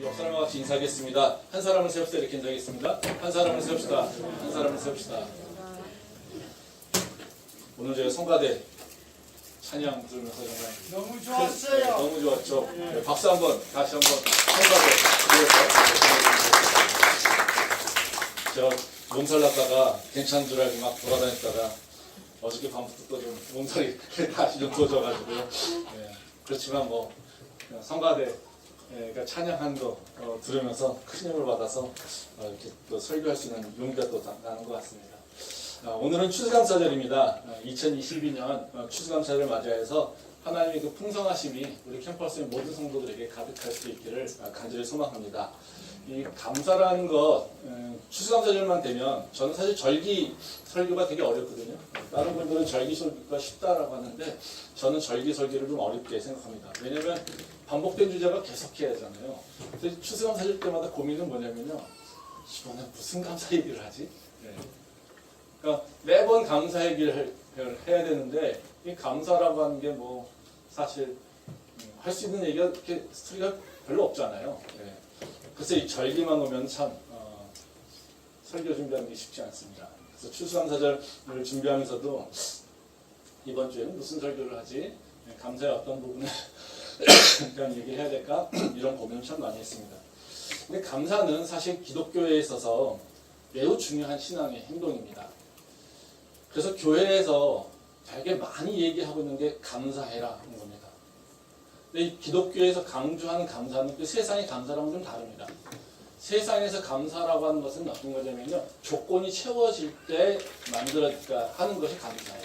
옆 사람과 같이 인사하겠습니다. 한 사람을 세웁시다. 이렇게 인사하겠습니다. 한 사람을 세웁시다. 한 사람을 세웁시다. 오늘 저희 성가대 찬양 들으면서 정말 너무 좋았어요. 너무 좋았죠. 네, 박수 한번 다시 한번 성가대 들으면서 제가 몸살 났다가 괜찮은 줄 알고 막 돌아다녔다가 어저께 밤부터 또 좀 몸살이 다시 좀 도져가지고요. 네, 그렇지만 뭐 성가대 그러니까 찬양한 거 들으면서 큰 힘을 받아서 이렇게 또 설교할 수 있는 용기가 또 나는 것 같습니다. 오늘은 추수감사절입니다. 2022년 추수감사를 맞이해서 하나님의 그 풍성하심이 우리 캠퍼스의 모든 성도들에게 가득할 수 있기를 간절히 소망합니다. 이 감사라는 것, 추수감사절만 되면 저는 사실 절기 설교가 되게 어렵거든요. 다른 분들은 절기 설교가 쉽다라고 하는데 저는 절기 설교를 좀 어렵게 생각합니다. 왜냐하면 반복된 주제가 계속해야 하잖아요. 그래서 추수감사절 때마다 고민은 뭐냐면요. 이번에 무슨 감사 얘기를 하지? 네. 그러니까 매번 감사 얘기를 해야 되는데 이 감사라고 하는 게 뭐 사실 할 수 있는 얘기가 이렇게 스토리가 별로 없잖아요. 네. 그래서 이 절기만 오면 참 설교 준비하는 게 쉽지 않습니다. 그래서 추수감사절을 준비하면서도 이번 주에는 무슨 설교를 하지? 감사의 어떤 부분에 대한 얘기를 해야 될까? 이런 고민을 참 많이 했습니다. 근데 감사는 사실 기독교에 있어서 매우 중요한 신앙의 행동입니다. 그래서 교회에서 되게 많이 얘기하고 있는 게 감사해라는 겁니다. 근데 이 기독교에서 강조하는 감사는 그 세상의 감사랑은 좀 다릅니다. 세상에서 감사라고 하는 것은 어떤 거냐면요. 조건이 채워질 때 하는 것이 감사예요.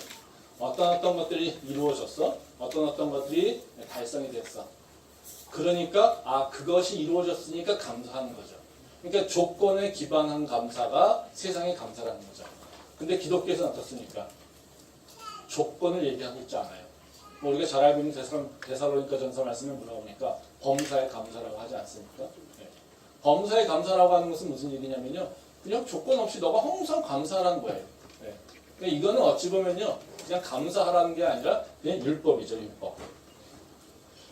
어떤 것들이 이루어졌어. 어떤 것들이 달성이 됐어. 그러니까 그것이 이루어졌으니까 감사하는 거죠. 그러니까 조건에 기반한 감사가 세상의 감사라는 거죠. 근데 기독교에서는 어떻습니까? 조건을 얘기하고 있지 않아요. 뭐 우리가 잘 알고 있는 데살로니가 전서 말씀에 뭐라고 하니까 범사의 감사라고 하지 않습니까? 네. 범사의 감사라고 하는 것은 무슨 얘기냐면요. 그냥 조건 없이 너가 항상 감사하라는 거예요. 네. 그러니까 이거는 어찌 보면요. 그냥 감사하라는 게 아니라 그냥 율법이죠. 율법.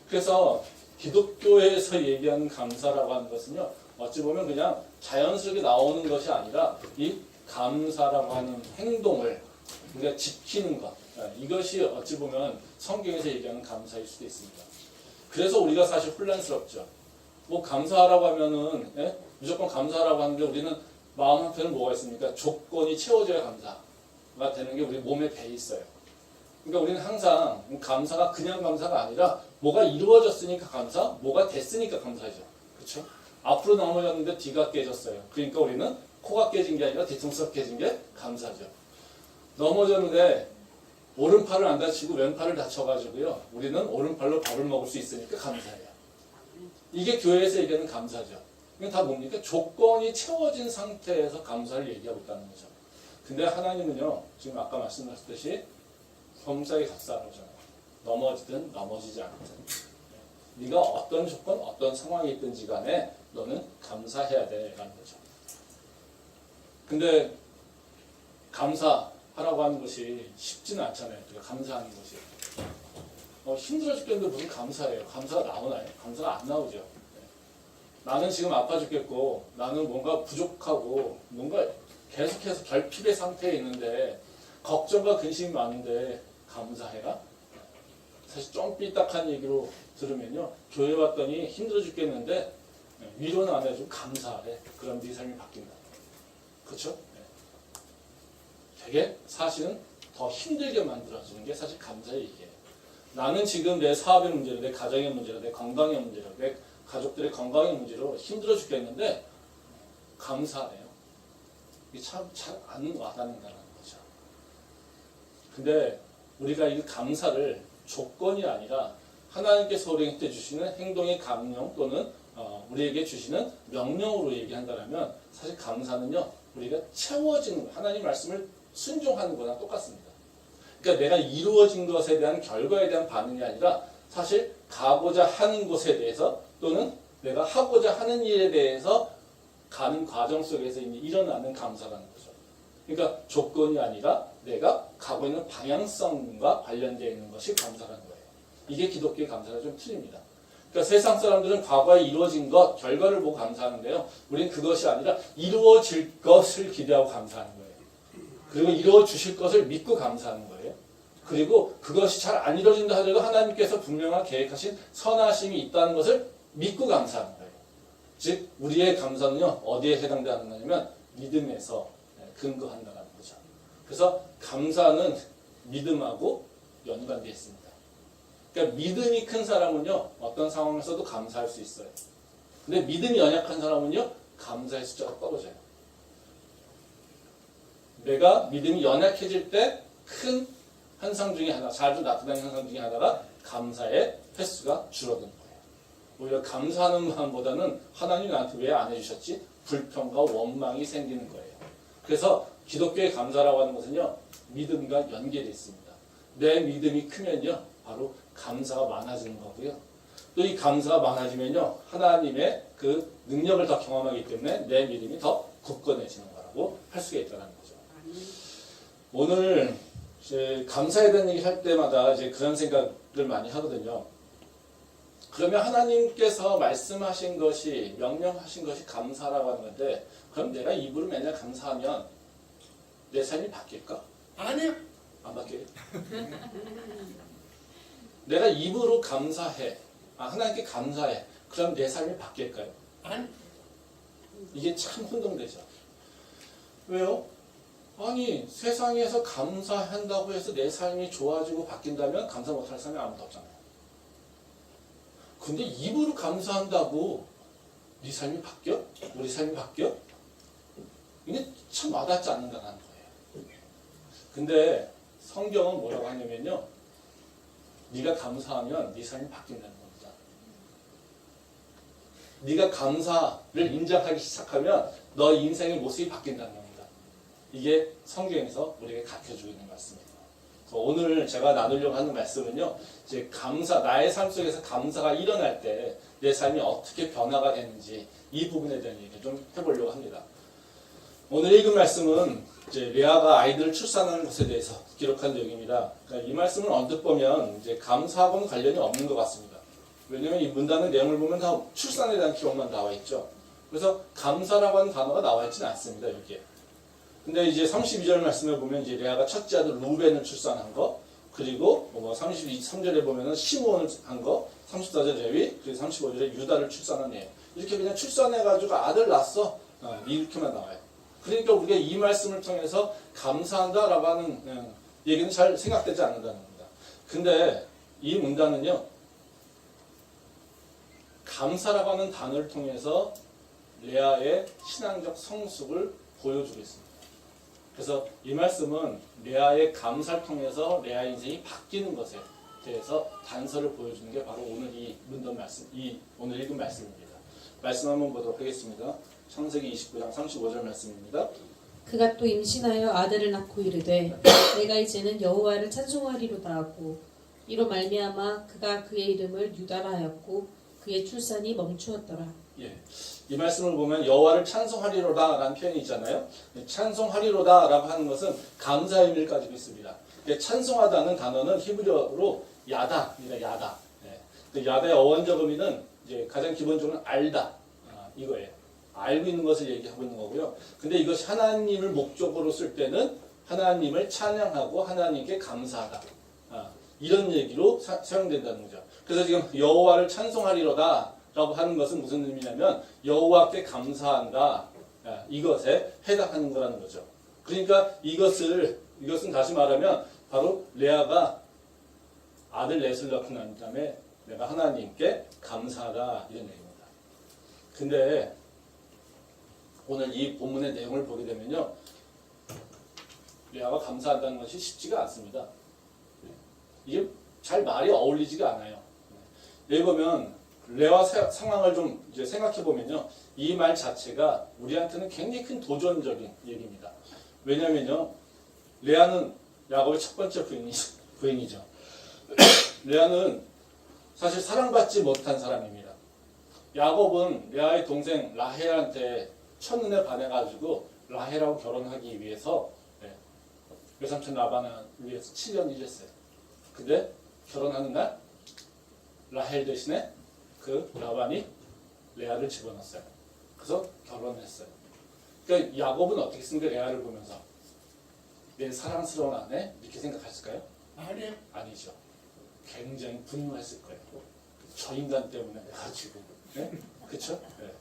그래서 기독교에서 얘기하는 감사라고 하는 것은요. 어찌 보면 그냥 자연스럽게 나오는 것이 아니라 이 감사라고 하는 행동을 우리가 지키는 것. 이것이 어찌 보면 성경에서 얘기하는 감사일 수도 있습니다. 그래서 우리가 사실 혼란스럽죠. 뭐 감사하라고 하면은 무조건 감사하라고 하는데 우리는 마음 한편은 뭐가 있습니까? 조건이 채워져야 감사가 되는 게 우리 몸에 배 있어요. 그러니까 우리는 항상 감사가 그냥 감사가 아니라 뭐가 이루어졌으니까 감사, 뭐가 됐으니까 감사죠. 그렇죠? 앞으로 넘어졌는데 뒤가 깨졌어요. 그러니까 우리는 코가 깨진 게 아니라 뒤통수가 깨진 게 감사죠. 넘어졌는데 오른팔을 안 다치고 왼팔을 다쳐가지고요. 우리는 오른팔로 밥을 먹을 수 있으니까 감사해요. 이게 교회에서 얘기하는 감사죠. 이건 다 뭡니까? 조건이 채워진 상태에서 감사를 얘기하고 있다는 거죠. 근데 하나님은요. 지금 아까 말씀하셨듯이 범사의 감사라고 하잖아요. 넘어지든 넘어지지 않든. 네가 어떤 조건, 어떤 상황에 있든지 간에 너는 감사해야 돼라는 거죠. 근데 감사하라고 하는 것이 쉽지는 않잖아요. 감사하는 것이. 힘들어 죽겠는데 무슨 감사예요? 감사가 나오나요? 감사가 안 나오죠. 나는 지금 아파 죽겠고 나는 뭔가 부족하고 뭔가 계속해서 결핍의 상태에 있는데 걱정과 근심이 많은데 감사해라? 사실 좀 삐딱한 얘기로 들으면요. 교회 왔더니 힘들어 죽겠는데 위로는 안 해주고 감사하래. 그럼 네 삶이 바뀐다. 그렇죠? 되게 사실은 더 힘들게 만들어주는 게 사실 감사의 얘기예요. 나는 지금 내 사업의 문제로, 내 가정의 문제로, 내 건강의 문제로, 내 가족들의 건강의 문제로 힘들어 죽겠는데 감사해요. 이게 참 잘 안 와닿는다는 거죠. 근데 우리가 이 감사를 조건이 아니라 하나님께서 우리에게 주시는 행동의 강령 또는 우리에게 주시는 명령으로 얘기한다면 사실 감사는요. 우리가 채워지는 거, 하나님 말씀을 순종하는 거랑 똑같습니다. 그러니까 내가 이루어진 것에 대한 결과에 대한 반응이 아니라 사실 가고자 하는 것에 대해서 또는 내가 하고자 하는 일에 대해서 가는 과정 속에서 일어나는 감사라는 거죠. 그러니까 조건이 아니라 내가 가고 있는 방향성과 관련되어 있는 것이 감사라는 거예요. 이게 기독교의 감사가 좀 틀립니다. 그러니까 세상 사람들은 과거에 이루어진 것, 결과를 보고 감사하는데요. 우리는 그것이 아니라 이루어질 것을 기대하고 감사하는 거예요. 그리고 이루어 주실 것을 믿고 감사하는 거예요. 그리고 그것이 잘 안 이루어진다 하더라도 하나님께서 분명한 계획하신 선하심이 있다는 것을 믿고 감사하는 거예요. 즉 우리의 감사는요 어디에 해당되는 거냐면 믿음에서 근거한다는 거죠. 그래서 감사는 믿음하고 연관되어 있습니다. 그러니까 믿음이 큰 사람은요 어떤 상황에서도 감사할 수 있어요. 근데 믿음이 연약한 사람은요 감사의 숫자가 떨어져요. 내가 믿음이 연약해질 때 큰 현상 중에 하나, 자주 나타나는 현상 중에 하나가 감사의 횟수가 줄어드는 거예요. 오히려 감사하는 마음보다는 하나님 나한테 왜 안 해주셨지? 불평과 원망이 생기는 거예요. 그래서 기독교의 감사라고 하는 것은요 믿음과 연결이 있습니다. 내 믿음이 크면요 바로 감사가 많아지는 거고요. 또 이 감사가 많아지면요 하나님의 그 능력을 더 경험하기 때문에 내 믿음이 더 굳건해지는 거라고 할 수가 있다는 거죠. 오늘 이제 감사에 대한 얘기 할 때마다 이제 그런 생각을 많이 하거든요. 그러면 하나님께서 말씀하신 것이, 명령하신 것이 감사라고 하는 건데, 그럼 내가 입으로 맨날 감사하면 내 삶이 바뀔까? 아니요. 안 바뀌어요. 내가 입으로 감사해. 하나님께 감사해. 그럼 내 삶이 바뀔까요? 아니. 이게 참 혼동되죠. 왜요? 아니 세상에서 감사한다고 해서 내 삶이 좋아지고 바뀐다면 감사 못할 사람이 아무도 없잖아요. 근데 입으로 감사한다고 네 삶이 바뀌어? 우리 삶이 바뀌어? 이게 참 와닿지 않는다는 거예요. 근데 성경은 뭐라고 하냐면요. 네가 감사하면 네 삶이 바뀐다는 겁니다. 네가 감사를 인정하기 시작하면 너 인생의 모습이 바뀐다는 겁니다. 이게 성경에서 우리에게 가르쳐주고 있는 말씀이에요. 그래서 오늘 제가 나누려고 하는 말씀은요, 이제 감사, 나의 삶 속에서 감사가 일어날 때 내 삶이 어떻게 변화가 되는지 이 부분에 대한 얘기를 좀 해보려고 합니다. 오늘 읽은 말씀은 이제 레아가 아이들을 출산하는 것에 대해서 기록한 내용입니다. 그러니까 이 말씀을 언뜻 보면 이제 감사하고는 관련이 없는 것 같습니다. 왜냐하면 이 문단의 내용을 보면 다 출산에 대한 기록만 나와 있죠. 그래서 감사라고 하는 단어가 나와 있지는 않습니다, 여기에. 근데 이제 32절 말씀에 보면 이제 레아가 첫째 아들 루벤을 출산한 거, 그리고 33절에 보면은 시므온을 한 거, 34절 레위, 그리고 35절에 유다를 출산한 애. 이렇게 그냥 출산해가지고 아들 낳았어. 이렇게만 나와요. 그러니까 우리가 이 말씀을 통해서 감사한다라고 하는 얘기는 잘 생각되지 않는다는 겁니다. 근데 이 문단은요, 감사라고 하는 단어를 통해서 레아의 신앙적 성숙을 보여주고 있습니다. 그래서 이 말씀은 레아의 감사를 통해서 레아의 인생이 바뀌는 것에 대해서 단서를 보여주는 게 바로 오늘 이 문단 말씀, 오늘 읽은 말씀입니다. 말씀 한번 보도록 하겠습니다. 창세기 29장 35절 말씀입니다. 그가 또 임신하여 아들을 낳고 이르되 내가 이제는 여호와를 찬송하리로다 하고 이로 말미암아 그가 그의 이름을 유다라 하였고 그의 출산이 멈추었더라. 예, 이 말씀을 보면 여호와를 찬송하리로다 라는 표현이 있잖아요. 찬송하리로다 라고 하는 것은 감사의 의미를 가지고 있습니다. 찬송하다는 단어는 히브리어로 야다입니다. 야다. 예. 야다의 어원적 의미는 이제 가장 기본적으로 알다 이거예요. 알고 있는 것을 얘기하고 있는 거고요. 근데 이것이 하나님을 목적으로 쓸 때는 하나님을 찬양하고 하나님께 감사하다. 이런 얘기로 사용된다는 거죠. 그래서 지금 여호와를 찬송하리로다 라고 하는 것은 무슨 의미냐면 여호와께 감사한다. 이것에 해당하는 거라는 거죠. 그러니까 이것은 다시 말하면 바로 레아가 아들 넷을 낳고 난 다음에 내가 하나님께 감사하다 이런 얘기입니다. 근데 오늘 이 본문의 내용을 보게 되면요, 레아가 감사한다는 것이 쉽지가 않습니다. 이게 잘 말이 어울리지가 않아요. 여기 보면 레아 상황을 좀 이제 생각해 보면요, 이 말 자체가 우리한테는 굉장히 큰 도전적인 얘기입니다. 왜냐면요, 레아는 야곱의 첫 번째 부인이죠. 레아는 사실 사랑받지 못한 사람입니다. 야곱은 레아의 동생 라헬한테 첫눈에 반해가지고 라헬하고 결혼하기 위해서 외삼촌 라반을 위해서 7년 일했어요. 근데 결혼하는 날 라헬 대신에 그 라반이 레아를 집어넣었어요. 그래서 결혼했어요. 그러니까 야곱은 어떻게 했습니까? 레아를 보면서 내 사랑스러운 아내 이렇게 생각했을까요? 아니요. 아니죠. 굉장히 분노했을 거예요. 저 인간 때문에 내가 지금, 네? 그쵸? 네.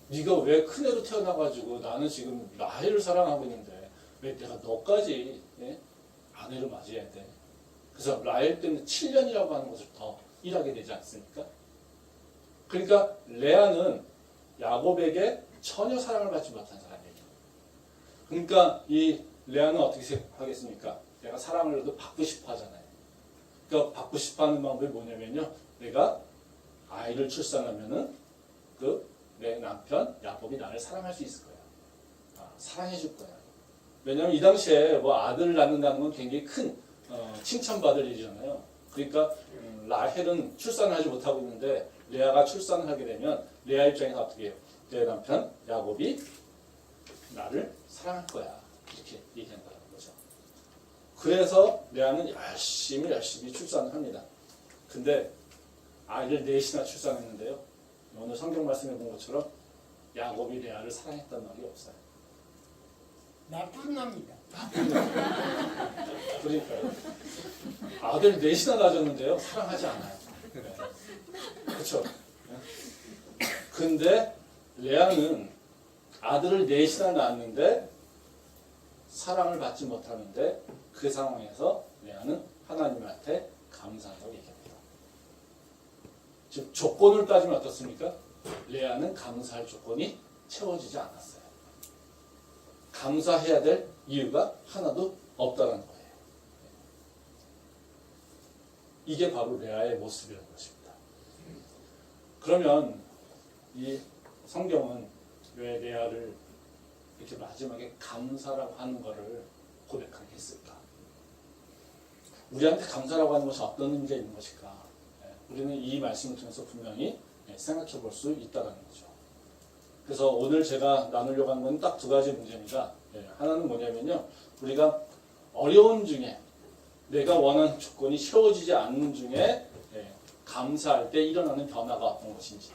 네가 왜 큰애로 태어나가지고 나는 지금 라헬을 사랑하고 있는데 왜 내가 너까지 예? 아내를 맞이해야 돼? 그래서 라헬 때문에 7년이라고 하는 것을 더 일하게 되지 않습니까? 그러니까 레아는 야곱에게 전혀 사랑을 받지 못한 사람이에요. 그러니까 이 레아는 어떻게 생각하겠습니까? 내가 사랑을 더 받고 싶어 하잖아요. 그러니까 받고 싶어 하는 방법이 뭐냐면요. 내가 아이를 출산하면은 내 남편 야곱이 나를 사랑할 수 있을 거야. 사랑해 줄 거야. 왜냐하면 이 당시에 뭐 아들을 낳는다는 건 굉장히 큰 칭찬받을 일이잖아요. 그러니까 라헬은 출산을 하지 못하고 있는데 레아가 출산을 하게 되면 레아 입장에서 어떻게 해요? 내 남편 야곱이 나를 사랑할 거야. 이렇게 얘기한다는 거죠. 그래서 레아는 열심히 출산을 합니다. 근데 아이를 넷이나 출산했는데요. 오늘 성경 말씀에 본 것처럼 야곱이 레아를 사랑했다는 말이 없어요. 나쁜 놈이다. 그러니까요. 아들 넷이나 낳았는데요. 사랑하지 않아요. 그렇죠? 근데 레아는 아들을 넷이나 낳았는데 사랑을 받지 못하는데 그 상황에서 레아는 하나님한테 감사하다고 얘기합니다. 즉 조건을 따지면 어떻습니까? 레아는 감사할 조건이 채워지지 않았어요. 감사해야 될 이유가 하나도 없다는 거예요. 이게 바로 레아의 모습이라는 것입니다. 그러면 이 성경은 왜 레아를 이렇게 마지막에 감사라고 하는 것을 고백하게 했을까? 우리한테 감사라고 하는 것이 어떤 의미가 있는 것일까? 우리는 이 말씀을 통해서 분명히 생각해 볼 수 있다는 거죠. 그래서 오늘 제가 나누려고 하는 건 딱 두 가지 문제입니다. 하나는 뭐냐면요. 우리가 어려운 중에 내가 원하는 조건이 채워지지 않는 중에 감사할 때 일어나는 변화가 어떤 것인지,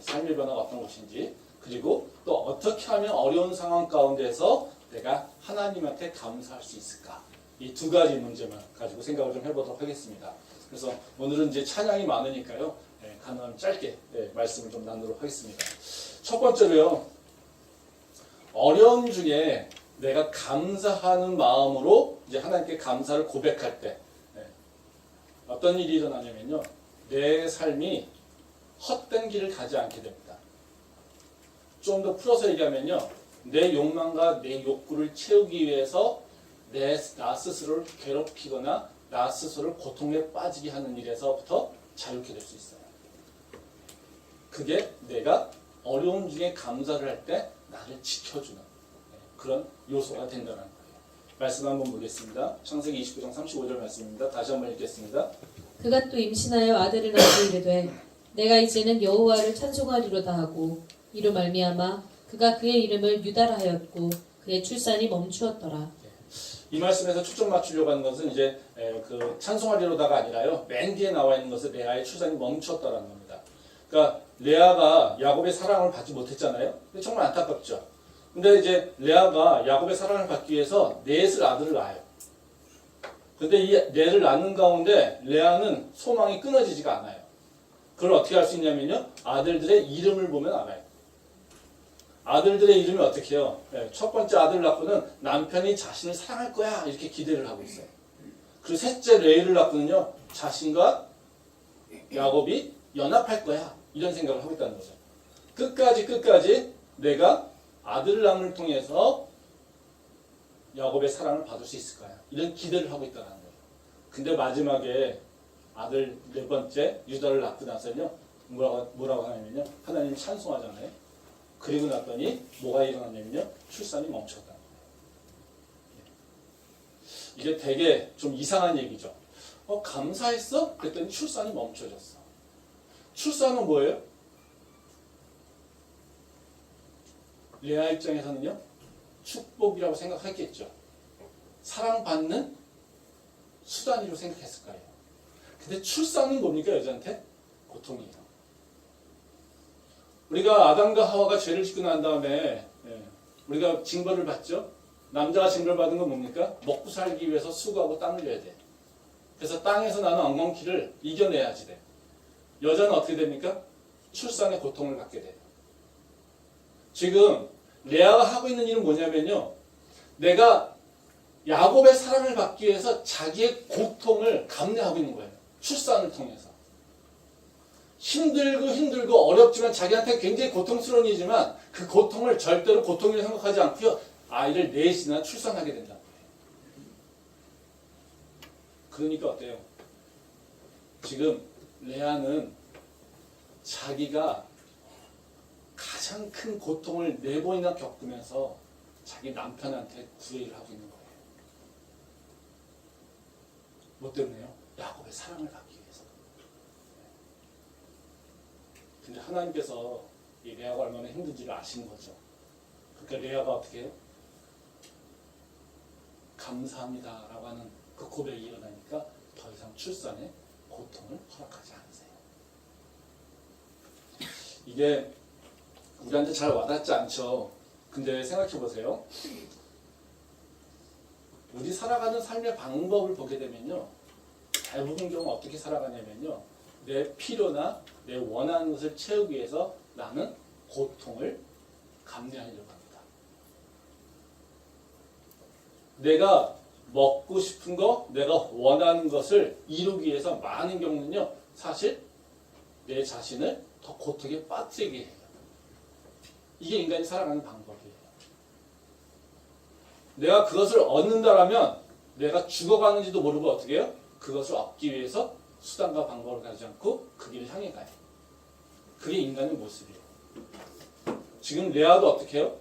삶의 변화가 어떤 것인지, 그리고 또 어떻게 하면 어려운 상황 가운데서 내가 하나님한테 감사할 수 있을까? 이 두 가지 문제만 가지고 생각을 좀 해보도록 하겠습니다. 그래서 오늘은 이제 찬양이 많으니까요. 가능하면 짧게 말씀을 좀 나누도록 하겠습니다. 첫 번째로요. 어려움 중에 내가 감사하는 마음으로 이제 하나님께 감사를 고백할 때 어떤 일이 일어나냐면요. 내 삶이 헛된 길을 가지 않게 됩니다. 좀 더 풀어서 얘기하면요. 내 욕망과 내 욕구를 채우기 위해서 나 스스로를 괴롭히거나 나 스스로를 고통에 빠지게 하는 일에서부터 자유케 될 수 있어요. 그게 내가 어려움 중에 감사를 할 때 나를 지켜주는 그런 요소가 된다는 거예요. 말씀 한번 보겠습니다. 창세기 29장 35절 말씀입니다. 다시 한번 읽겠습니다. 그가 또 임신하여 아들을 낳고 이르되 내가 이제는 여호와를 찬송하리로다 하고 이로 말미암아 그가 그의 이름을 유다라 하였고 그의 출산이 멈추었더라. 이 말씀에서 초점 맞추려고 하는 것은 이제 그 찬송하리로다가 아니라요. 맨 뒤에 나와 있는 것은 레아의 출산이 멈추었다라는 겁니다. 그러니까 레아가 야곱의 사랑을 받지 못했잖아요. 근데 정말 안타깝죠. 근데 이제 레아가 야곱의 사랑을 받기 위해서 넷을 아들을 낳아요. 근데 이 넷을 낳는 가운데 레아는 소망이 끊어지지가 않아요. 그걸 어떻게 알 수 있냐면요. 아들들의 이름을 보면 알아요. 아들들의 이름이 어떻게 해요? 첫 번째 아들 낳고는 남편이 자신을 사랑할 거야 이렇게 기대를 하고 있어요. 그리고 셋째 레이를 낳고는요. 자신과 야곱이 연합할 거야 이런 생각을 하고 있다는 거죠. 끝까지 내가 아들을 낳음을 통해서 야곱의 사랑을 받을 수 있을 거야 이런 기대를 하고 있다는 거예요. 근데 마지막에 아들 네 번째 유다를 낳고 나서는요. 뭐라고 하냐면요. 하나님 찬송하잖아요. 그리고 났더니 뭐가 일어났냐면요. 출산이 멈췄다는 거예요. 이게 되게 좀 이상한 얘기죠. 감사했어? 그랬더니 출산이 멈춰졌어. 출산은 뭐예요? 레아 입장에서는요. 축복이라고 생각했겠죠. 사랑받는 수단으로 생각했을 거예요. 근데 출산은 뭡니까? 여자한테? 고통이에요. 우리가 아담과 하와가 죄를 짓고 난 다음에 우리가 징벌을 받죠. 남자가 징벌 받은 건 뭡니까? 먹고 살기 위해서 수고하고 땀 흘려야 돼. 그래서 땅에서 나는 엉겅퀴를 이겨내야지 돼. 여자는 어떻게 됩니까? 출산의 고통을 갖게 돼요. 지금 레아가 하고 있는 일은 뭐냐면요. 내가 야곱의 사랑을 받기 위해서 자기의 고통을 감내하고 있는 거예요. 출산을 통해서. 힘들고 어렵지만 자기한테 굉장히 고통스러운 일이지만 그 고통을 절대로 고통이라고 생각하지 않고요. 아이를 넷이나 출산하게 된다. 그러니까 어때요? 지금 레아는 자기가 가장 큰 고통을 4번이나 겪으면서 자기 남편한테 구애를 하고 있는 거예요. 뭐 때문에요? 야곱의 사랑을 받기 위해서. 근데 하나님께서 이 레아가 얼마나 힘든지를 아시는 거죠. 그러니까 레아가 어떻게 해요? 감사합니다 라고 하는 그 고백이 일어나니까 더 이상 출산에 고통을 허락하지 않으세요. 이게 우리한테 잘 와닿지 않죠. 근데 생각해 보세요. 우리 살아가는 삶의 방법을 보게 되면요. 대부분 경우 어떻게 살아가냐면요. 내 필요나 내 원하는 것을 채우기 위해서 나는 고통을 감내하려고 합니다. 내가 먹고 싶은 거, 내가 원하는 것을 이루기 위해서 많은 경우는요. 사실 내 자신을 더 고통에 빠뜨리게 해요. 이게 인간이 살아가는 방법이에요. 내가 그것을 얻는다라면 내가 죽어가는지도 모르고 어떻게 해요? 그것을 얻기 위해서 수단과 방법을 가지 않고 그 길을 향해 가요. 그게 인간의 모습이에요. 지금 레아도 어떻게 해요?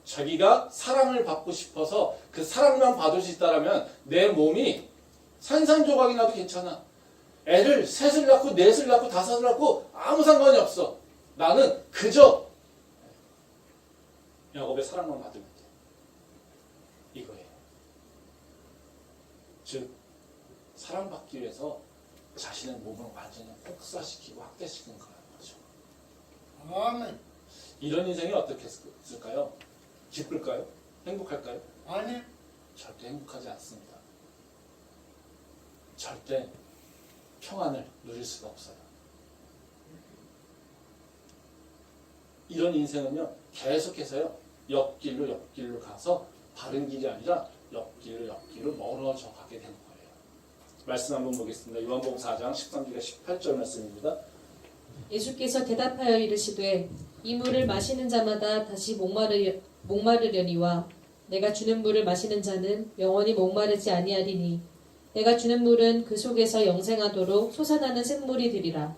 자기가 사랑을 받고 싶어서 그 사랑만 받을 수 있다면 내 몸이 산산조각이 나도 괜찮아. 애를 셋을 낳고 넷을 낳고 다섯을 낳고 아무 상관이 없어. 나는 그저 야곱의 사랑만 받으면 돼. 이거예요. 즉 사랑받기 위해서 자신의 몸을 완전히 혹사시키고 학대시키는 거라는 거죠. 아멘. 이런 인생이 어떻게 했을까요? 기쁠까요? 행복할까요? 아니, 절대 행복하지 않습니다. 절대 평안을 누릴 수가 없어요. 이런 인생은요, 계속해서요, 옆길로 가서 바른 길이 아니라 옆길로 멀어져 가게 되는 거예요. 말씀 한번 보겠습니다. 요한복음 4장 13절에 18절 말씀입니다. 예수께서 대답하여 이르시되 이 물을 마시는 자마다 다시 목마르려니와 내가 주는 물을 마시는 자는 영원히 목마르지 아니하리니 내가 주는 물은 그 속에서 영생하도록 솟아나는 샘물이 되리라.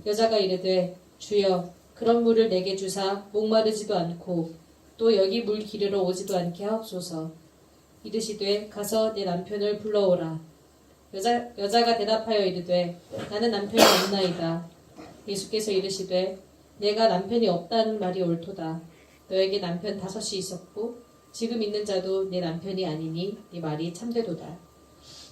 여자가 이르되 주여 그런 물을 내게 주사 목마르지도 않고 또 여기 물 기르러 오지도 않게 하옵소서. 이르시되 가서 내 남편을 불러오라. 여자가 대답하여 이르되 나는 남편이 없나이다. 예수께서 이르시되 내가 남편이 없다는 말이 옳도다. 너에게 남편 5이 있었고 지금 있는 자도 내 남편이 아니니 네 말이 참되도다.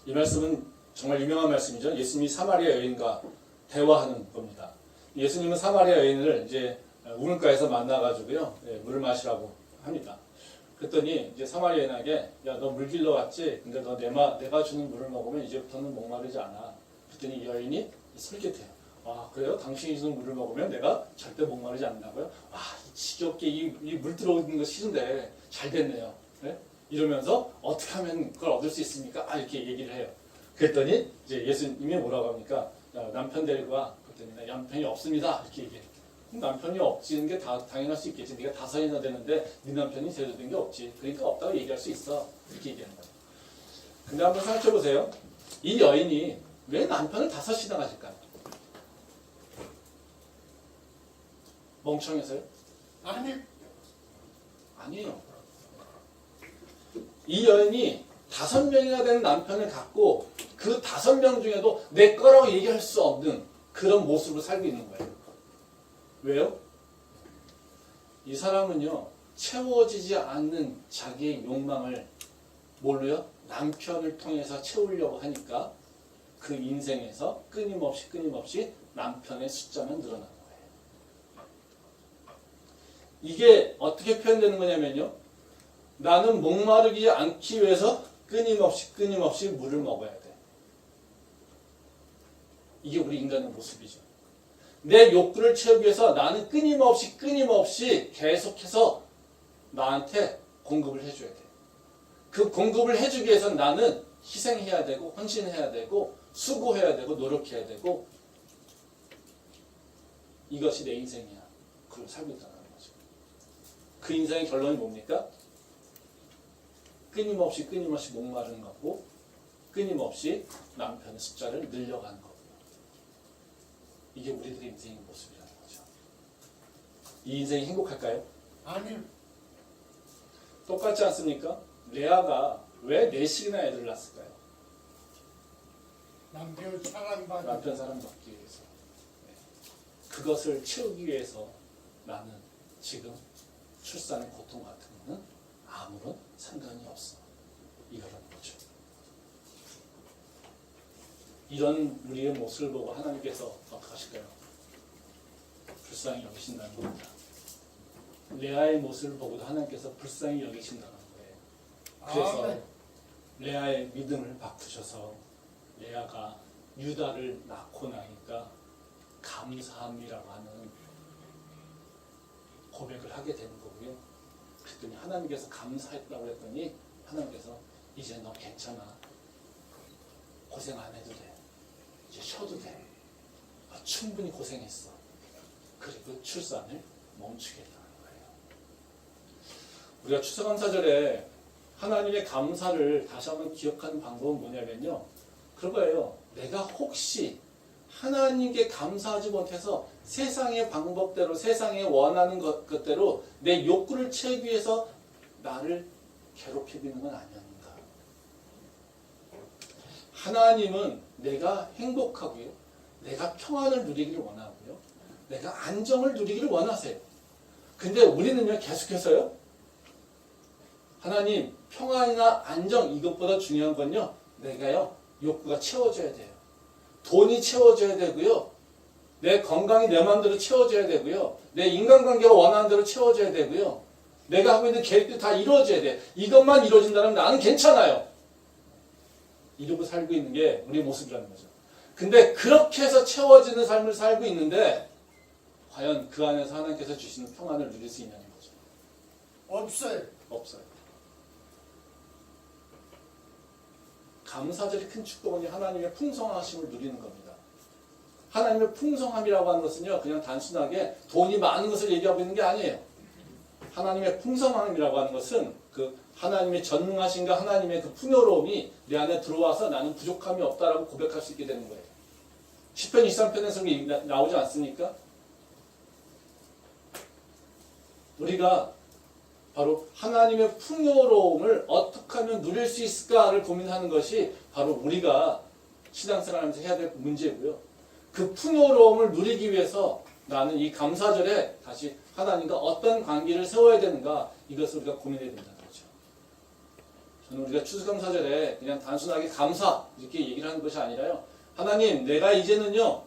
이 말씀은 정말 유명한 말씀이죠. 예수님이 사마리아 여인과 대화하는 겁니다. 예수님은 사마리아 여인을 이제 우물가에서 만나가지고요, 물을 마시라고 합니다. 그랬더니 이제 사마리아 여인에게 야, 너 물 길러 왔지? 근데 너 내가 주는 물을 먹으면 이제부터는 목마르지 않아. 그랬더니 이 여인이 솔깃해요. 아, 그래요? 당신이 주는 물을 먹으면 내가 절대 목마르지 않는다고요? 아, 지겹게 이 물 들어오는 거 싫은데 잘 됐네요. 네? 이러면서 어떻게 하면 그걸 얻을 수 있습니까? 아, 이렇게 얘기를 해요. 그랬더니 이제 예수님이 뭐라고 합니까? 야, 남편 데리고 와. 그랬더니 남편이 없습니다. 이렇게 얘기해요. 남편이 없지는 게 다 당연할 수 있겠지. 네가 5이나 되는데 네 남편이 제대로 된 게 없지. 그러니까 없다고 얘기할 수 있어. 이렇게 얘기하는 거예요. 근데 한번 생각해 보세요. 이 여인이 왜 남편을 5이나 가질까요? 멍청해서요? 아니, 아니에요. 이 여인이 5명이나 되는 남편을 갖고 그 5명 중에도 내 거라고 얘기할 수 없는 그런 모습으로 살고 있는 거예요. 왜요? 이 사람은요, 채워지지 않는 자기의 욕망을 뭘로요? 남편을 통해서 채우려고 하니까 그 인생에서 끊임없이 남편의 숫자는 늘어나는 거예요. 이게 어떻게 표현되는 거냐면요. 나는 목마르지 않기 위해서 끊임없이 물을 먹어야 돼. 이게 우리 인간의 모습이죠. 내 욕구를 채우기 위해서 나는 끊임없이 계속해서 나한테 공급을 해줘야 돼. 그 공급을 해주기 위해서 나는 희생해야 되고 헌신해야 되고 수고해야 되고 노력해야 되고 이것이 내 인생이야. 그걸 살고 있다는 거죠. 그 인생의 결론이 뭡니까? 끊임없이 목마르는 거고 끊임없이 남편의 숫자를 늘려가는 거고요. 이게 우리들의 인생의 모습이라는 거죠. 이 인생이 행복할까요? 아니요. 똑같지 않습니까? 레아가 왜 4씩이나 애들을 낳았을까요? 남편 사랑받는 남편 사랑받기 위해서. 네. 그것을 채우기 위해서 나는 지금 출산의 고통 같은 거는 아무런 상관이 없어. 이거라는 거죠. 이런 우리의 모습을 보고 하나님께서 어떻게 하실까요? 불쌍히 여기신다는 겁니다. 레아의 모습을 보고도 하나님께서 불쌍히 여기신다는 거예요. 그래서 아멘. 레아의 믿음을 바꾸셔서 레아가 유다를 낳고 나니까 감사함이라고 하는 고백을 하게 되는 거고요. 그랬더니 하나님께서 감사했다고 했더니 하나님께서 이제 너 괜찮아. 고생 안 해도 돼. 이제 쉬어도 돼. 너 충분히 고생했어. 그리고 출산을 멈추게 했다는 거예요. 우리가 추수감사절에 하나님의 감사를 다시 한번 기억하는 방법은 뭐냐면요. 그거예요. 내가 혹시 하나님께 감사하지 못해서 세상의 방법대로 세상에 원하는 것대로 내 욕구를 채우기 위해서 나를 괴롭히고 있는 건 아니었는가. 하나님은 내가 행복하고요. 내가 평안을 누리기를 원하고요. 내가 안정을 누리기를 원하세요. 근데 우리는요. 계속해서요. 하나님 평안이나 안정 이것보다 중요한 건요. 내가요. 욕구가 채워져야 돼요. 돈이 채워져야 되고요. 내 건강이 내 마음대로 채워져야 되고요. 내 인간관계가 원하는 대로 채워져야 되고요. 내가 하고 있는 계획도 다 이루어져야 돼. 이것만 이루어진다면 나는 괜찮아요. 이러고 살고 있는 게 우리의 모습이라는 거죠. 근데 그렇게 해서 채워지는 삶을 살고 있는데 과연 그 안에서 하나님께서 주시는 평안을 누릴 수 있냐는 거죠. 없어요. 없어요. 감사절의 큰 축복은 하나님의 풍성하심을 누리는 겁니다. 하나님의 풍성함이라고 하는 것은요, 그냥 단순하게 돈이 많은 것을 얘기하고 있는 게 아니에요. 하나님의 풍성함이라고 하는 것은 그 하나님의 전능하신가 하나님의 그 풍요로움이 내 안에 들어와서 나는 부족함이 없다라고 고백할 수 있게 되는 거예요. 시편 23편에서 나오지 않습니까? 우리가 바로 하나님의 풍요로움을 어떻게 하면 누릴 수 있을까를 고민하는 것이 바로 우리가 신앙생활하면서 해야 될 문제고요. 그 풍요로움을 누리기 위해서 나는 이 감사절에 다시 하나님과 어떤 관계를 세워야 되는가 이것을 우리가 고민해야 된다는 거죠. 저는 우리가 추수감사절에 그냥 단순하게 감사 이렇게 얘기를 하는 것이 아니라요. 하나님 내가 이제는요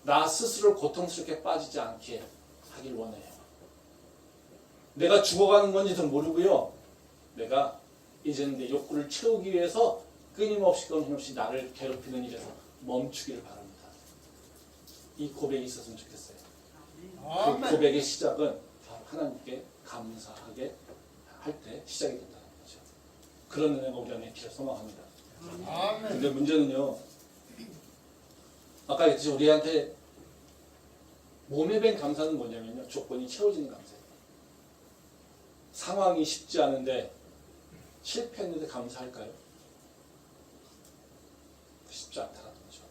나 스스로 고통스럽게 빠지지 않게 하길 원해요. 내가 죽어가는 건지도 모르고요. 내가 이제는 내 욕구를 채우기 위해서 끊임없이 나를 괴롭히는 일에서 멈추기를 바랍니다. 이 고백이 있었으면 좋겠어요. 아멘. 그 고백의 시작은 바로 하나님께 감사하게 할 때 시작이 된다는 거죠. 그런 은혜가 우리 안에 있기를 소망합니다. 아멘. 근데 문제는요. 아까 했듯이 우리한테 몸에 밴 감사는 뭐냐면요. 조건이 채워지는 감사예요. 상황이 쉽지 않은데 실패했는데 감사할까요? 쉽지 않다는 거죠.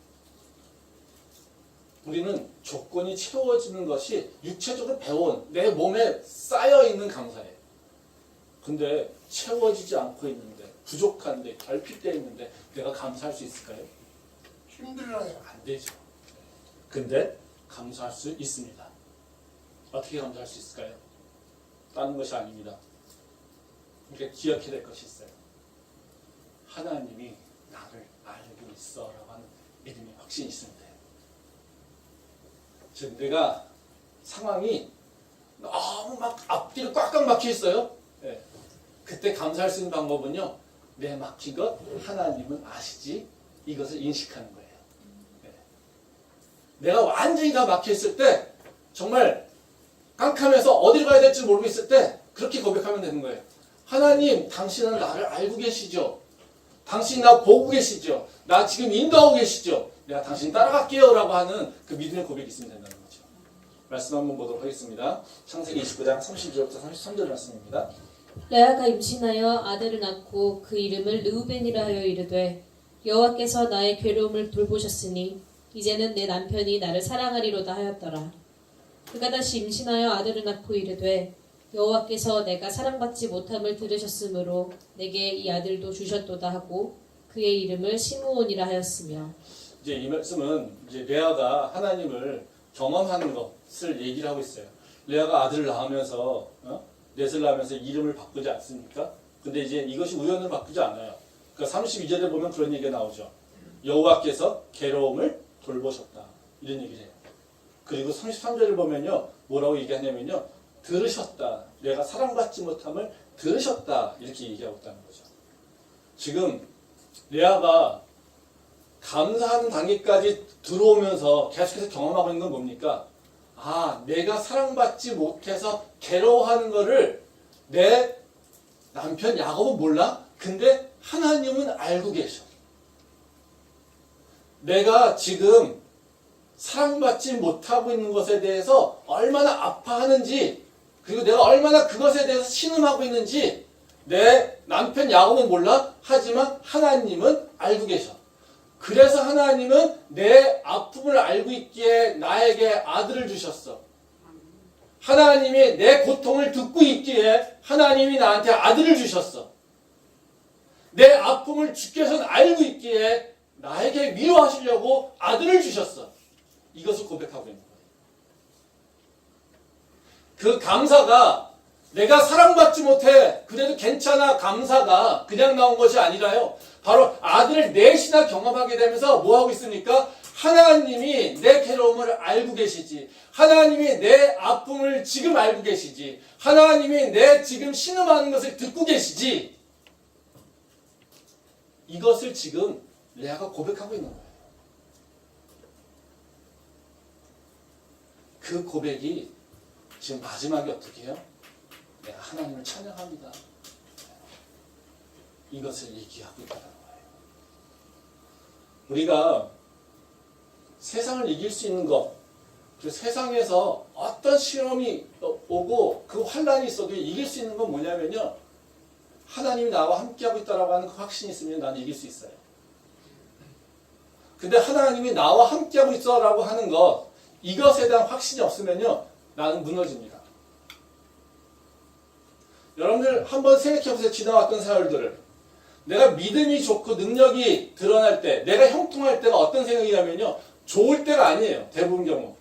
우리는 조건이 채워지는 것이 육체적으로 배운 내 몸에 쌓여있는 감사예요. 근데 채워지지 않고 있는데 부족한데 결핍되어 있는데 내가 감사할 수 있을까요? 힘들어요. 안 되죠. 근데 감사할 수 있습니다. 어떻게 감사할 수 있을까요? 다른 것이 아닙니다. 우리가 기억해야 될 것이 있어요. 하나님이 나를 알고 있어 라고 하는 믿음의 확신이 있으면 돼요. 즉 내가 상황이 너무 막 앞뒤로 꽉꽉 막혀 있어요. 예. 그때 감사할 수 있는 방법은요. 내 막힌 것 하나님은 아시지. 이것을 인식하는 거예요. 예. 내가 완전히 다 막혀 있을 때 정말 깜깜해서 어디를 가야 될지 모르겠을 때 그렇게 고백하면 되는 거예요. 하나님, 당신은 나를 알고 계시죠? 당신 나 보고 계시죠? 나 지금 인도하고 계시죠? 내가 당신 따라갈게요 라고 하는 그 믿음의 고백이 있으면 된다는 거죠. 말씀 한번 보도록 하겠습니다. 창세기 29장 32절부터 33절 말씀입니다. 레아가 임신하여 아들을 낳고 그 이름을 르우벤이라 하여 이르되 여호와께서 나의 괴로움을 돌보셨으니 이제는 내 남편이 나를 사랑하리로다 하였더라. 그가 다시 임신하여 아들을 낳고 이르되 여호와께서 내가 사랑받지 못함을 들으셨으므로 내게 이 아들도 주셨도다 하고 그의 이름을 시므온이라 하였으며. 이제 이 말씀은 이제 레아가 하나님을 경험하는 것을 얘기를 하고 있어요. 레아가 아들을 낳으면서 넷을 낳으면서 이름을 바꾸지 않습니까? 근데 이제 이것이 우연으로 바꾸지 않아요. 그러니까 32절에 보면 그런 얘기가 나오죠. 여호와께서 괴로움을 돌보셨다. 이런 얘기를 해요. 그리고 33절을 보면요. 뭐라고 얘기하냐면요. 들으셨다. 내가 사랑받지 못함을 들으셨다. 이렇게 얘기하고 있다는 거죠. 지금 레아가 감사하는 단계까지 들어오면서 계속해서 경험하고 있는 건 뭡니까? 아, 내가 사랑받지 못해서 괴로워하는 거를 내 남편 야곱은 몰라? 근데 하나님은 알고 계셔. 내가 지금 사랑받지 못하고 있는 것에 대해서 얼마나 아파하는지, 그리고 내가 얼마나 그것에 대해서 신음하고 있는지 내 남편 야곱은 몰라? 하지만 하나님은 알고 계셔. 그래서 하나님은 내 아픔을 알고 있기에 나에게 아들을 주셨어. 하나님이 내 고통을 듣고 있기에 하나님이 나한테 아들을 주셨어. 내 아픔을 주께서는 알고 있기에 나에게 위로하시려고 아들을 주셨어. 이것을 고백하고 있는 거예요. 그 감사가 내가 사랑받지 못해 그래도 괜찮아 감사가 그냥 나온 것이 아니라요. 바로 아들을 넷이나 경험하게 되면서 뭐하고 있습니까? 하나님이 내 괴로움을 알고 계시지. 하나님이 내 아픔을 지금 알고 계시지. 하나님이 내 지금 신음하는 것을 듣고 계시지. 이것을 지금 레아가 고백하고 있는 거예요. 그 고백이 지금 마지막에 어떻게 해요? 내가 하나님을 찬양합니다. 이것을 얘기하고 있다는 거예요. 우리가 세상을 이길 수 있는 것, 그리고 세상에서 어떤 시험이 오고 그 환란이 있어도 이길 수 있는 건 뭐냐면요. 하나님이 나와 함께하고 있다고 하는 그 확신이 있으면 나는 이길 수 있어요. 근데 하나님이 나와 함께하고 있어라고 하는 것, 이것에 대한 확신이 없으면요. 나는 무너집니다. 여러분들 한번 생각해보세요. 지나왔던 세월들을. 내가 믿음이 좋고 능력이 드러날 때, 내가 형통할 때가 어떤 생각이냐면요. 좋을 때가 아니에요. 대부분 경우.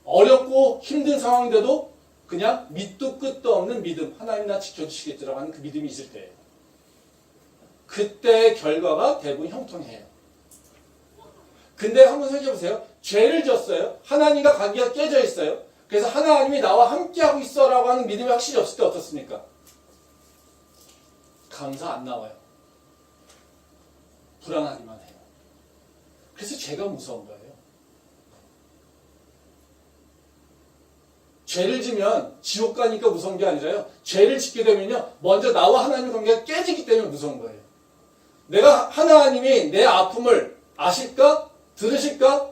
어렵고 힘든 상황인데도 그냥 밑도 끝도 없는 믿음. 하나님 나 지켜주시겠더라고 하는 그 믿음이 있을 때예요. 그때의 결과가 대부분 형통해요. 근데 한번 생각해보세요. 죄를 졌어요. 하나님과 관계가 깨져 있어요. 그래서 하나님이 나와 함께하고 있어라고 하는 믿음이 확실히 없을 때 어떻습니까? 감사 안 나와요. 불안하기만 해요. 그래서 죄가 무서운 거예요. 죄를 지면 지옥 가니까 무서운 게 아니라요. 죄를 짓게 되면요. 먼저 나와 하나님의 관계가 깨지기 때문에 무서운 거예요. 내가 하나님이 내 아픔을 아실까? 들으실까?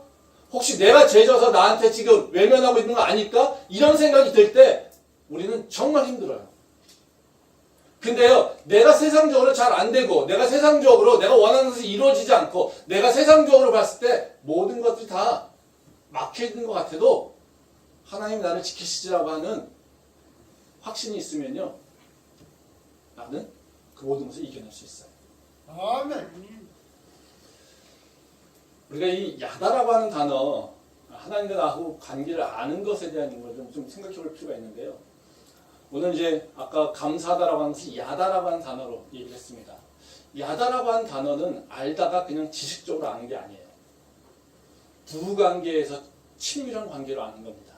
혹시 내가 죄져서 나한테 지금 외면하고 있는 거 아닐까? 이런 생각이 들 때 우리는 정말 힘들어요. 근데요, 내가 세상적으로 잘 안 되고, 내가 세상적으로 내가 원하는 것이 이루어지지 않고, 내가 세상적으로 봤을 때 모든 것들이 다 막혀있는 것 같아도 하나님 나를 지키시라고 하는 확신이 있으면요, 나는 그 모든 것을 이겨낼 수 있어요. 아멘. 우리가 이 야다라고 하는 단어, 하나님과 나하고 관계를 아는 것에 대한 걸 좀 생각해 볼 필요가 있는데요. 오늘 이제 아까 감사하다라고 하는 것이 야다라고 하는 단어로 얘기를 했습니다. 야다라고 하는 단어는 알다가 그냥 지식적으로 아는 게 아니에요. 부부관계에서 친밀한 관계로 아는 겁니다.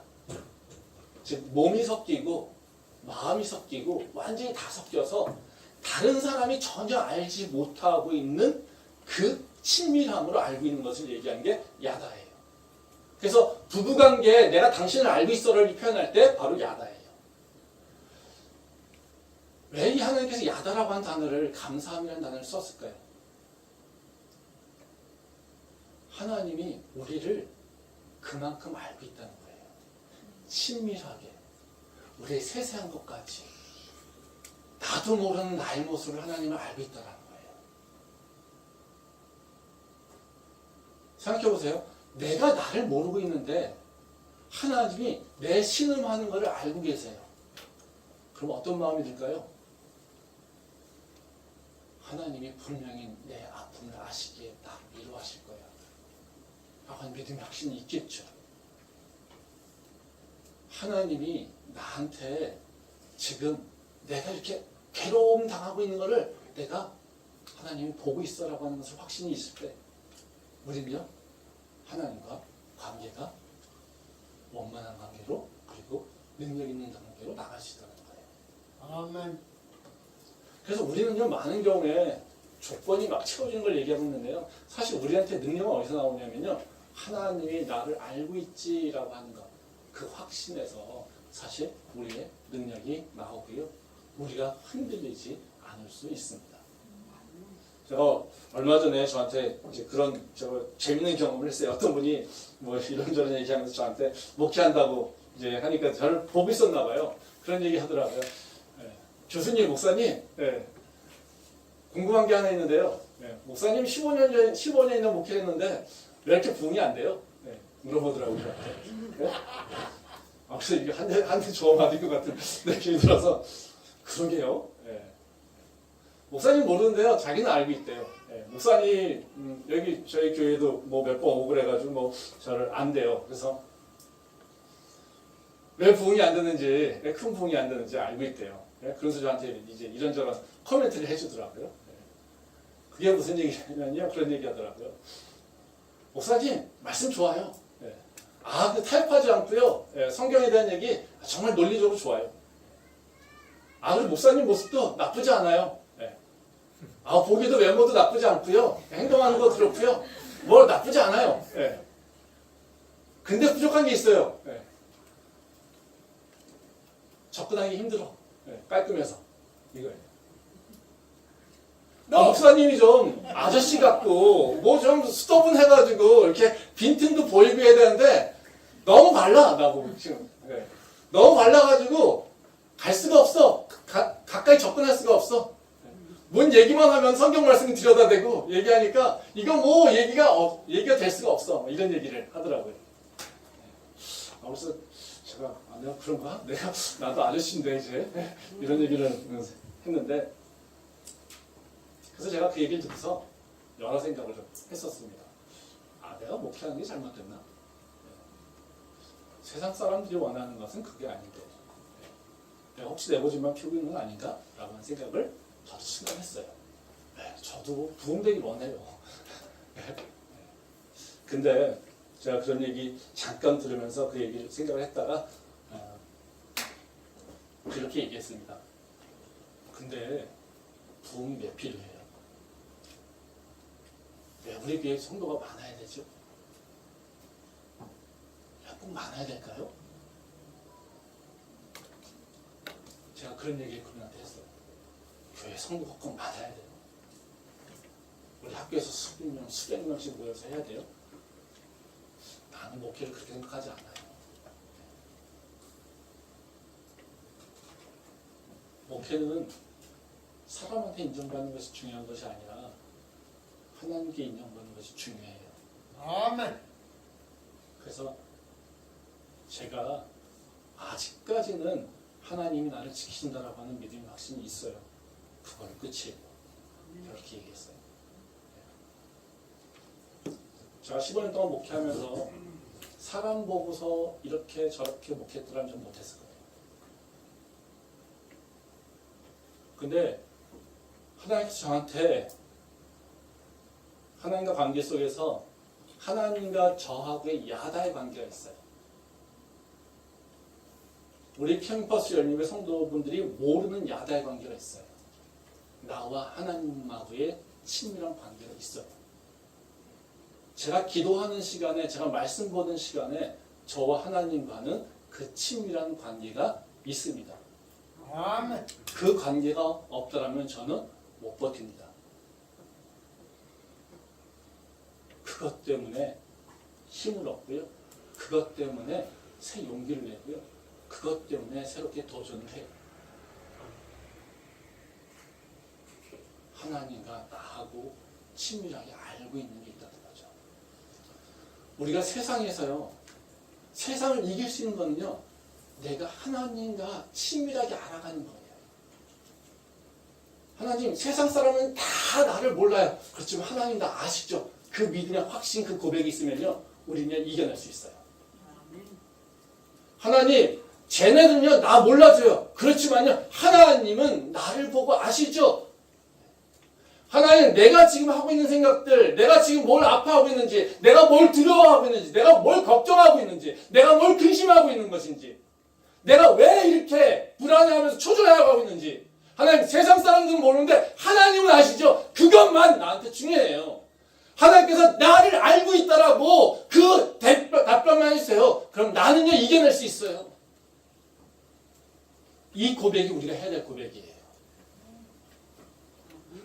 즉 몸이 섞이고 마음이 섞이고 완전히 다 섞여서 다른 사람이 전혀 알지 못하고 있는 그 친밀함으로 알고 있는 것을 얘기한 게 야다예요. 그래서 부부관계에 내가 당신을 알고 있어를 표현할 때 바로 야다예요. 왜 이 하나님께서 야다라고 한 단어를 감사함이라는 단어를 썼을까요? 하나님이 우리를 그만큼 알고 있다는 거예요. 친밀하게 우리의 세세한 것까지 나도 모르는 나의 모습을 하나님은 알고 있다는 거예요. 생각해보세요. 내가 나를 모르고 있는데 하나님이 내 신음하는 것을 알고 계세요. 그럼 어떤 마음이 들까요? 하나님이 분명히 내 아픔을 아시기에 나를 위로하실 거야 라고 하는 믿음이 확신이 있겠죠. 하나님이 나한테 지금 내가 이렇게 괴로움 당하고 있는 것을 내가 하나님이 보고 있어라고 하는 것을 확신이 있을 때 우리는요 하나님과 관계가 원만한 관계로 그리고 능력 있는 관계로 나갈 수 있다는 거예요. 아멘. 그래서 우리는요 많은 경우에 조건이 막 채워지는 걸 얘기하고 있는데요. 사실 우리한테 능력은 어디서 나오냐면요. 하나님이 나를 알고 있지라고 하는 것. 그 확신에서 사실 우리의 능력이 나오고요. 우리가 흔들리지 않을 수 있습니다. 제가 얼마 전에 저한테 이제 그런 재밌는 경험을 했어요. 어떤 분이 뭐 이런저런 얘기하면서 저한테 목회한다고 이제 하니까 저를 보고 있었나 봐요. 그런 얘기 하더라고요. 교수님, 목사님, 궁금한 게 하나 있는데요. 목사님 15년 있는 목회를 했는데 왜 이렇게 부응이 안 돼요? 물어보더라고요. 그래서 이게 한대 조언 받을 것 같은 느낌이 들어서 그러게요. 목사님 모르는데요. 자기는 알고 있대요. 목사님 여기 저희 교회도 뭐 몇 번 오고 그래가지고 뭐 저를 안대요. 그래서 왜 부응이 안 되는지, 왜 큰 부응이 안 되는지 알고 있대요. 그래서 저한테 이제 이런저런 코멘트를 해주더라고요. 그게 무슨 얘기냐면요. 그런 얘기 하더라고요. 목사님, 말씀 좋아요. 그 타협하지 않고요. 성경에 대한 얘기 정말 논리적으로 좋아요. 그리고 목사님 모습도 나쁘지 않아요. 보기도 외모도 나쁘지 않고요. 행동하는 거 그렇고요. 뭐 나쁘지 않아요. 근데 부족한 게 있어요. 접근하기 힘들어. 깔끔해서. 이거예요. 목사님이 좀 아저씨 같고 뭐 좀 스터분해가지고 이렇게 빈틈도 보이고 해야 되는데 너무 발라 나보고 지금. 너무 발라가지고 갈 수가 없어. 가까이 접근할 수가 없어. 뭔 얘기만 하면 성경 말씀 들여다대고 얘기하니까 이거 뭐 얘기가 될 수가 없어. 이런 얘기를 하더라고요. 그래서 제가 내가 그런가? 나도 아저씨인데 이제 이런 얘기를 했는데 그래서 제가 그 얘기를 듣고서 여러 생각을 좀 했었습니다. 내가 목회하는 게 잘못됐나? 세상 사람들이 원하는 것은 그게 아닌데 내가 혹시 내 고집만 피우고 있는 건 아닌가? 라고 하는 생각을 저도 순간했어요. 저도 부흥되기 원해요. 근데 제가 그런 얘기 잠깐 들으면서 그 얘기를 생각을 했다가 그렇게 얘기했습니다. 근데 부흥이 왜 필요해요? 왜 우리 교회 성도가 많아야 되죠? 왜 꼭 많아야 될까요? 제가 그런 얘기를 그분한테 했어요. 교회 성도가 꼭 많아야 돼요. 우리 학교에서 수백 명씩 모여서 해야 돼요? 나는 목회를 그렇게 생각하지 않아요. 목회는 사람한테 인정받는 것이 중요한 것이 아니라 하나님께 인정받는 것이 중요해요. 아멘. 그래서 제가 아직까지는 하나님이 나를 지키신다라고 하는 믿음이 확신이 있어요. 그건 끝이에요. 그렇게 얘기했어요. 제가 15년 동안 목회하면서 사람 보고서 이렇게 저렇게 목회했더라면 좀 못했을 거예요. 근데 하나님께서 저한테 하나님과 관계 속에서 하나님과 저하고의 야다의 관계가 있어요. 우리 캠퍼스 열림의 성도분들이 모르는 야다의 관계가 있어요. 나와 하나님하고의 친밀한 관계가 있어요. 제가 기도하는 시간에, 제가 말씀 보는 시간에 저와 하나님과는 그 친밀한 관계가 있습니다. 아멘. 그 관계가 없더라면 저는 못 버팁니다. 그것 때문에 힘을 얻고요. 그것 때문에 새 용기를 내고요. 그것 때문에 새롭게 도전을 해요. 하나님과 나하고 친밀하게 알고 있는 게 있다는 거죠. 우리가 세상에서요, 세상을 이길 수 있는 거는요, 내가 하나님과 친밀하게 알아가는 거예요. 하나님, 세상 사람은 다 나를 몰라요. 그렇지만 하나님 나 아시죠? 그 믿음의 확신, 그 고백이 있으면요, 우리는 이겨낼 수 있어요. 하나님, 쟤네들은요, 나 몰라줘요. 그렇지만요, 하나님은 나를 보고 아시죠? 하나님, 내가 지금 하고 있는 생각들, 내가 지금 뭘 아파하고 있는지, 내가 뭘 두려워하고 있는지, 내가 뭘 걱정하고 있는지, 내가 뭘 근심하고 있는 것인지, 내가 왜 이렇게 불안해하면서 초조해하고 있는지, 하나님, 세상 사람들은 모르는데 하나님은 아시죠? 그것만 나한테 중요해요. 하나님께서 나를 알고 있다라고 그 답변만 해주세요. 그럼 나는요, 이겨낼 수 있어요. 이 고백이 우리가 해야 될 고백이에요.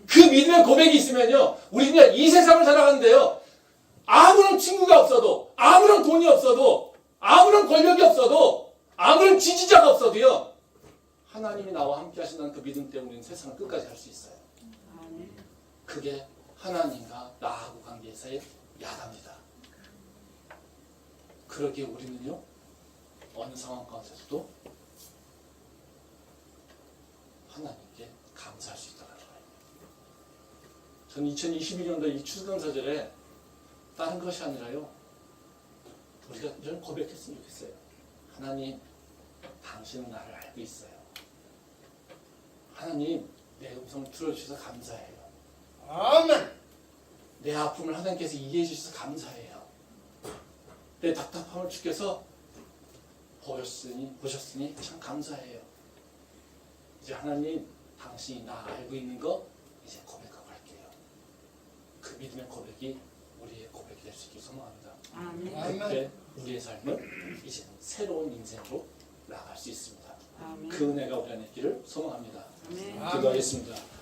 그 믿음의 고백이 있으면요, 우리는 이 세상을 살아가는데요, 아무런 친구가 없어도, 아무런 돈이 없어도, 아무런 권력이 없어도, 아무런 지지자가 없어도요, 하나님이 나와 함께 하신다는 그 믿음 때문에 세상을 끝까지 할 수 있어요. 그게 하나님과 나하고 관계에서의 야답니다. 그러기에 우리는요, 어느 상황 가운데서도 하나님께 감사할 수 있다는 거예요. 저는 2022년도 이 추수감사절에 다른 것이 아니라요, 우리가 이런 고백했으면 좋겠어요. 하나님, 당신은 나를 알고 있어요. 하나님, 내 음성을 들어주셔서 감사해요. 아멘. 내 아픔을 하나님께서 이해해 주셔서 감사해요. 내 답답함을 주께서 보셨으니 참 감사해요. 이제 하나님, 당신이 나 알고 있는 거 이제 고백하고 할게요. 그 믿음의 고백이 우리의 고백이 될 수 있길 소망합니다. 그때 우리의 삶은 이제 새로운 인생으로 나아갈 수 있습니다. 그 은혜가 우리 안에 있기를 소망합니다. 기도하겠습니다.